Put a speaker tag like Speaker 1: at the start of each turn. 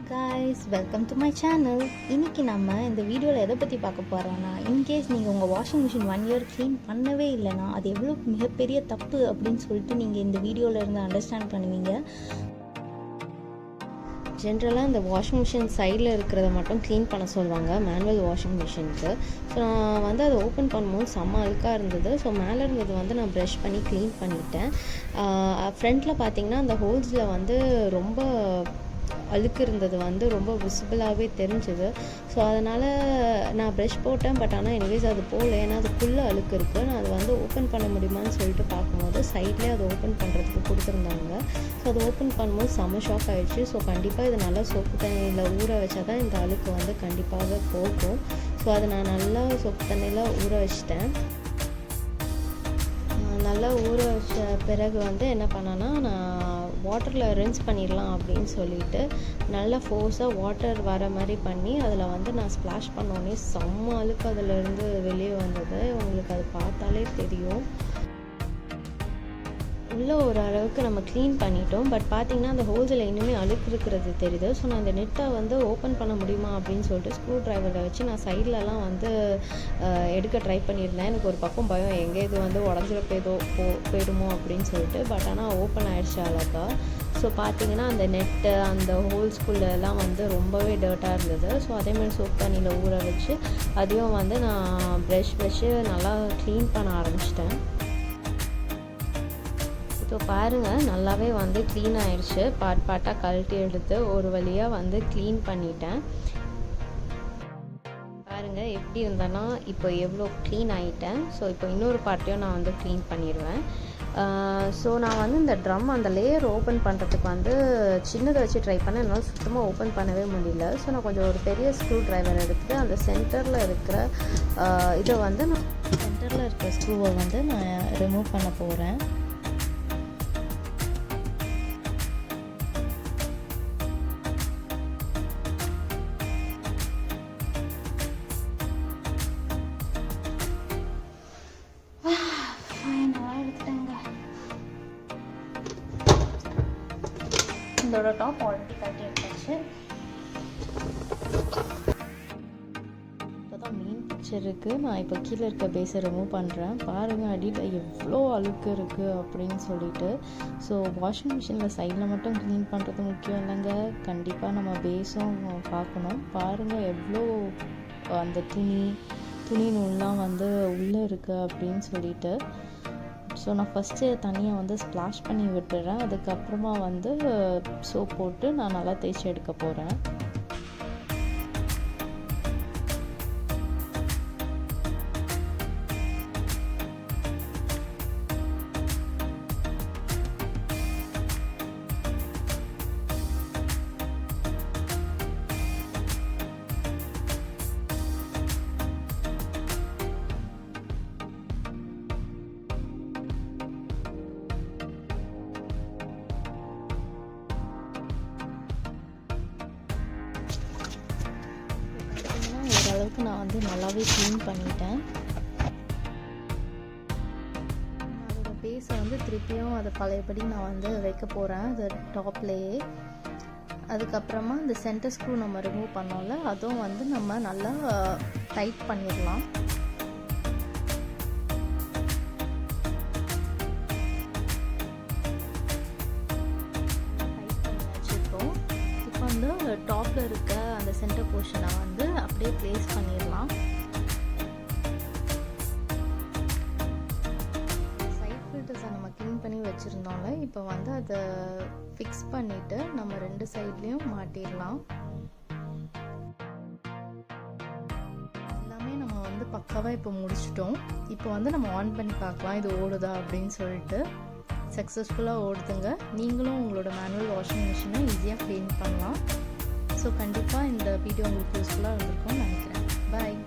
Speaker 1: guys, welcome to my channel. இன்னைக்கு நம்ம இந்த வீடியோவில் எதை பற்றி பார்க்க போகிறோன்னா, இன்கேஸ் நீங்கள் உங்கள் வாஷிங் மிஷின் 1 year க்ளீன் பண்ணவே இல்லைன்னா அது எவ்வளோ மிகப்பெரிய தப்பு அப்படின்னு சொல்லிட்டு நீங்கள் இந்த வீடியோவில் இருந்து அண்டர்ஸ்டாண்ட் பண்ணுவீங்க. ஜென்ரலாக இந்த வாஷிங் மிஷின் சைடில் இருக்கிறத மட்டும் க்ளீன் பண்ண சொல்லுவாங்க மேனுவல் வாஷிங் மிஷினுக்கு. ஸோ நான் வந்து அதை ஓப்பன் பண்ணும்போது செம்ம அழுக்காக இருந்தது. ஸோ மேலே இருந்தது வந்து நான் ப்ரஷ் பண்ணி க்ளீன் பண்ணிட்டேன். ஃப்ரண்ட்டில் பார்த்தீங்கன்னா அந்த ஹோல்ஸில் வந்து ரொம்ப அழுக்கு இருந்தது வந்து ரொம்ப விசிபிளாகவே தெரிஞ்சுது. ஸோ அதனால் நான் ப்ரஷ் போட்டேன். பட் ஆனால் எனிவேஸ் அது போகல, ஏன்னா அதுக்குள்ளே அழுக்கு இருக்குது. நான் அதை வந்து ஓப்பன் பண்ண முடியுமான்னு சொல்லிட்டு பார்க்கும்போது சைட்லேயே அதை ஓப்பன் பண்ணுறதுக்கு கொடுத்துருந்தாங்க. ஸோ அதை ஓப்பன் பண்ணும்போது செம்ம ஷாக் ஆகிடுச்சு. ஸோ கண்டிப்பாக இது நல்லா சோப்பு தண்ணியில் ஊற வச்சா தான் இந்த அழுக்கு வந்து கண்டிப்பாக போகும். ஸோ அதை நான் நல்லா சோப்பு தண்ணியில் ஊற வச்சிட்டேன். நல்லா ஊற வச்ச பிறகு வந்து என்ன பண்ணேன்னா, நான் வாட்டரில் ரின்ஸ் பண்ணிடலாம் அப்படின்னு சொல்லிட்டு நல்லா ஃபோர்ஸாக வாட்டர் வர மாதிரி பண்ணி அதில் வந்து நான் ஸ்ப்ளாஷ் பண்ணோடனே செம்ம அழுக்கு அதிலேருந்து வெளியே வந்தது. உங்களுக்கு அது பார்த்தாலே தெரியும். உள்ளே ஒரு அளவுக்கு நம்ம க்ளீன் பண்ணிட்டோம். பட் பார்த்திங்கன்னா அந்த ஹோல்ஸில் இன்னுமே அழுக்கு இருக்கிறது தெரியுது. ஸோ நான் இந்த நெட்டை வந்து ஓப்பன் பண்ண முடியுமா அப்படின்னு சொல்லிட்டு ஸ்க்ரூ ட்ரைவரை வச்சு நான் சைட்லலாம் வந்து எடுக்க ட்ரை பண்ணியிருந்தேன். எனக்கு ஒரு பக்கம் பயம், எங்கே இது வந்து உடஞ்சிட போயிடுமோ அப்படின்னு சொல்லிட்டு. பட் ஆனால் ஓப்பன் ஆகிடுச்சு அழகா. ஸோ பார்த்திங்கன்னா அந்த நெட்டு அந்த ஹோல்ஸ்குள்ளெல்லாம் வந்து ரொம்பவே டர்ட்டாக இருந்தது. ஸோ அதேமாதிரி சோப் தண்ணியில் ஊற வச்சு அதையும் வந்து நான் ப்ரஷ் வச்சு நல்லா க்ளீன் பண்ண ஆரம்பிச்சிட்டேன். ஸோ பாருங்கள், நல்லாவே வந்து க்ளீன் ஆகிடுச்சு. பார்ட்டாக கழட்டி எடுத்து ஒரு வழியாக வந்து க்ளீன் பண்ணிட்டேன். பாருங்கள் எப்படி இருந்தேன்னா இப்போ எவ்வளோ க்ளீன் ஆகிட்டேன். ஸோ இப்போ இன்னொரு பார்ட்டையும் நான் வந்து க்ளீன் பண்ணிடுவேன். ஸோ நான் வந்து இந்த ட்ரம் அந்த லேயர் ஓப்பன் பண்ணுறதுக்கு வந்து சின்னதை வச்சு ட்ரை பண்ணேன். என்னால் சுத்தமாக ஓப்பன் பண்ணவே முடியல. ஸோ நான் கொஞ்சம் ஒரு பெரிய ஸ்க்ரூ ட்ரைவர் எடுத்து அந்த சென்டரில் இருக்கிற இதை வந்து நான் சென்டரில் இருக்கிற ஸ்க்ரூவை வந்து நான் ரிமூவ் பண்ண போகிறேன். இதோட டாப் ஆல்ரெடி கட்டி எடுத்தாச்சு. இப்போதான் மெயின் பிக்சர் இருக்குது. நான் இப்போ கீழே இருக்க பேஸை ரிமூவ் பண்ணுறேன். பாருங்கள் அடியில் எவ்வளோ அழுக்கு இருக்குது அப்படின்னு சொல்லிட்டு. ஸோ வாஷிங் மிஷினில் சைடில் மட்டும் க்ளீன் பண்ணுறது முக்கியம் இல்லைங்க, கண்டிப்பாக நம்ம பேஸும் பார்க்கணும். பாருங்கள் எவ்வளோ அந்த துணி நூல்லாம் வந்து உள்ளே இருக்குது அப்படின்னு சொல்லிட்டு. ஸோ நான் ஃபஸ்ட்டு தண்ணியை வந்து ஸ்ப்ளாஷ் பண்ணி விட்டுறேன். அதுக்கப்புறமா வந்து சோப் போட்டு நான் நல்லா தேய்ச்சி எடுக்க போகிறேன். ஓரளவுக்கு நான் வந்து நல்லாவே க்ளீன் பண்ணிட்டேன். அதோட பேஸை வந்து திருப்பியும் அதை பழையபடி நான் வந்து வைக்க போகிறேன் அது டாப்லேயே. அதுக்கப்புறமா இந்த சென்டர் ஸ்க்ரூ நம்ம ரிமூவ் பண்ணோம்ல, அதுவும் வந்து நம்ம நல்லா டைட் பண்ணிடலாம். டாப்பில் இருக்க அந்த சென்டர் போர்ஷனை வந்து அப்படியே ப்ளேஸ் பண்ணிடலாம். சைட் ஃபில்டர்ஸை நம்ம க்ளீன் பண்ணி வச்சுருந்தோம்ல, இப்போ வந்து அதை ஃபிக்ஸ் பண்ணிவிட்டு நம்ம 2 சைட்லேயும் மாட்டிடலாம். எல்லாமே நம்ம வந்து பக்காவாக இப்போ முடிச்சிட்டோம். இப்போ வந்து நம்ம ஆன் பண்ணி பார்க்கலாம் இது ஓடுதா அப்படின்னு சொல்லிட்டு. சக்ஸஸ்ஃபுல்லாக ஓடுதுங்க. நீங்களும் உங்களோட மேனுவல் வாஷிங் மிஷினை ஈஸியாக க்ளீன் பண்ணலாம். ஸோ கண்டிப்பாக இந்த வீடியோ உங்களுக்கு யூஸ்ஃபுல்லாக இருந்திருக்கும்னு நினைக்கிறேன். பாய்.